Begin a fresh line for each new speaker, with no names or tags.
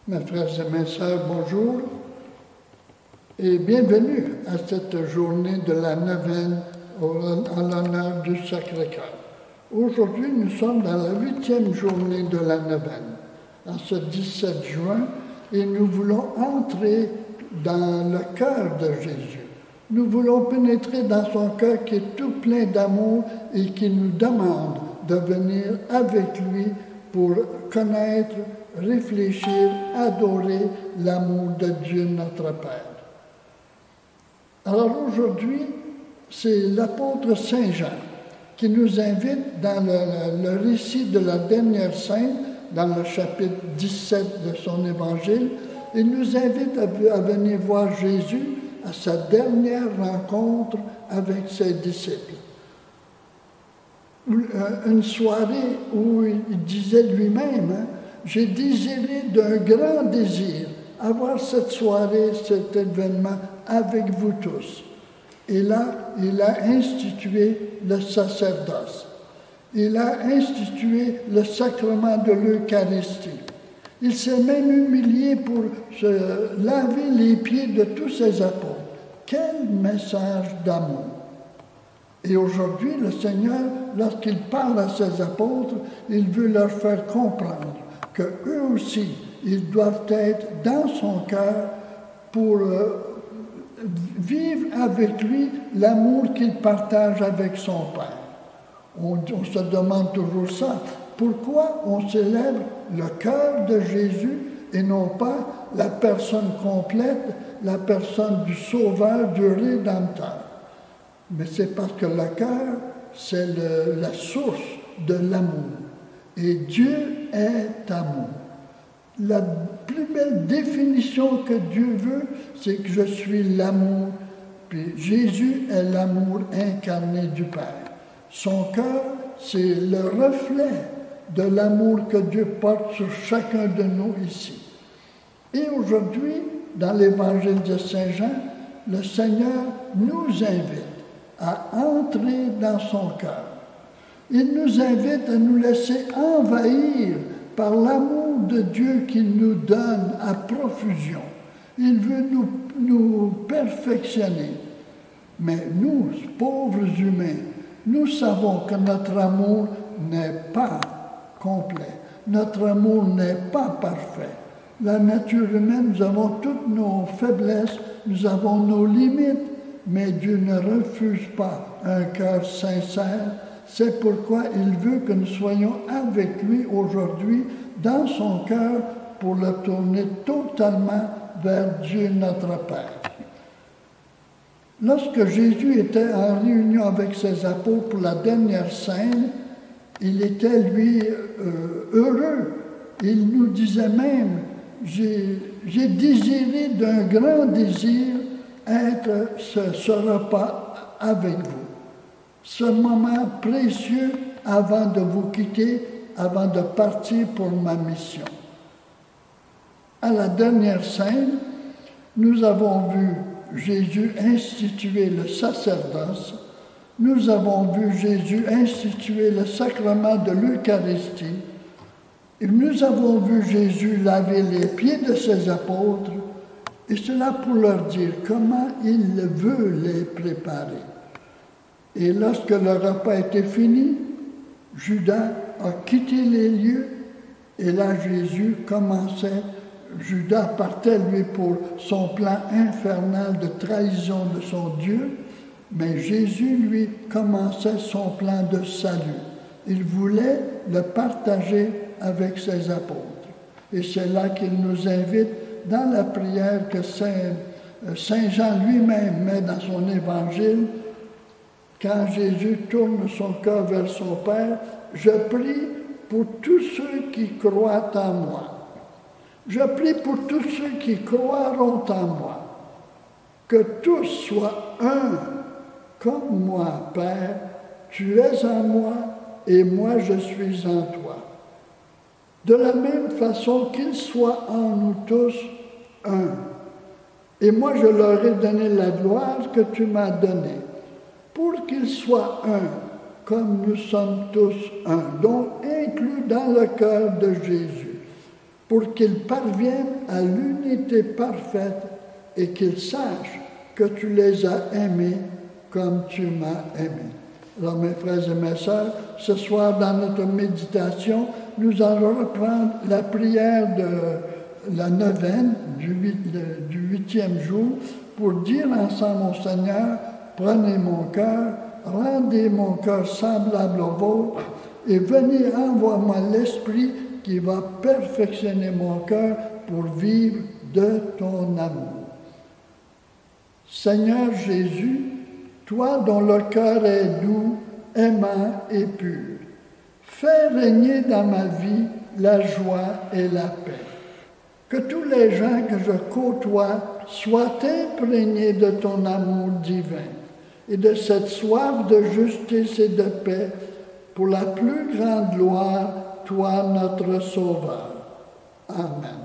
Mes frères et mes sœurs, bonjour et bienvenue à cette journée de la neuvaine en l'honneur du Sacré-Cœur. Aujourd'hui, nous sommes dans la 8e journée de la neuvaine, en ce 17 juin, et nous voulons entrer dans le cœur de Jésus. Nous voulons pénétrer dans son cœur qui est tout plein d'amour et qui nous demande de venir avec lui pour connaître, réfléchir, adorer l'amour de Dieu notre Père. Alors aujourd'hui, c'est l'apôtre Saint Jean qui nous invite dans le récit de la dernière scène, dans le chapitre 17 de son évangile, il nous invite à venir voir Jésus à sa dernière rencontre avec ses disciples. Une soirée où il disait lui-même, j'ai désiré d'un grand désir avoir cette soirée, cet événement avec vous tous. Et là, il a institué le sacerdoce. Il a institué le sacrement de l'Eucharistie. Il s'est même humilié pour se laver les pieds de tous ses apôtres. Quel message d'amour! Et aujourd'hui, le Seigneur, lorsqu'il parle à ses apôtres, il veut leur faire comprendre qu'eux aussi, ils doivent être dans son cœur pour vivre avec lui l'amour qu'il partage avec son Père. On se demande toujours ça. Pourquoi on célèbre le cœur de Jésus et non pas la personne complète, la personne du Sauveur, du Rédempteur? Mais c'est parce que le cœur, c'est la source de l'amour. Et Dieu est amour. La plus belle définition que Dieu veut, c'est que je suis l'amour. Puis Jésus est l'amour incarné du Père. Son cœur, c'est le reflet de l'amour que Dieu porte sur chacun de nous ici. Et aujourd'hui, dans l'évangile de Saint Jean, le Seigneur nous invite à entrer dans son cœur. Il nous invite à nous laisser envahir par l'amour de Dieu qu'il nous donne à profusion. Il veut nous perfectionner. Mais nous, pauvres humains, nous savons que notre amour n'est pas complet. Notre amour n'est pas parfait. La nature humaine, nous avons toutes nos faiblesses, nous avons nos limites, mais Dieu ne refuse pas un cœur sincère. C'est pourquoi il veut que nous soyons avec lui aujourd'hui dans son cœur pour le tourner totalement vers Dieu notre Père. Lorsque Jésus était en réunion avec ses apôtres pour la dernière scène, il était, lui, heureux. Il nous disait même, j'ai désiré d'un grand désir être ce repas avec vous. Ce moment précieux avant de vous quitter, avant de partir pour ma mission. À la dernière scène, nous avons vu Jésus instituer le sacerdoce, nous avons vu Jésus instituer le sacrement de l'Eucharistie, et nous avons vu Jésus laver les pieds de ses apôtres, et cela pour leur dire comment il veut les préparer. Et lorsque le repas était fini, Judas a quitté les lieux, et là Jésus commençait. Judas partait, lui, pour son plan infernal de trahison de son Dieu, mais Jésus, lui, commençait son plan de salut. Il voulait le partager avec ses apôtres. Et c'est là qu'il nous invite dans la prière que Saint Jean lui-même met dans son évangile. Quand Jésus tourne son cœur vers son Père, je prie pour tous ceux qui croient en moi. Je prie pour tous ceux qui croiront en moi, que tous soient un, comme moi, Père, tu es en moi et moi je suis en toi. De la même façon qu'ils soient en nous tous un. Et moi je leur ai donné la gloire que tu m'as donnée, pour qu'ils soient un, comme nous sommes tous un, donc inclus dans le cœur de Jésus. pour qu'ils parviennent à l'unité parfaite et qu'ils sachent que tu les as aimés comme tu m'as aimé. Alors mes frères et mes sœurs, ce soir dans notre méditation, nous allons reprendre la prière de la neuvaine du 8e jour pour dire ensemble au Seigneur, prenez mon cœur, rendez mon cœur semblable au vôtre et venez, envoie-moi l'Esprit qui va perfectionner mon cœur pour vivre de ton amour. Seigneur Jésus, toi dont le cœur est doux, aimant et pur, fais régner dans ma vie la joie et la paix. Que tous les gens que je côtoie soient imprégnés de ton amour divin et de cette soif de justice et de paix pour la plus grande gloire, toi notre Sauveur. Amen.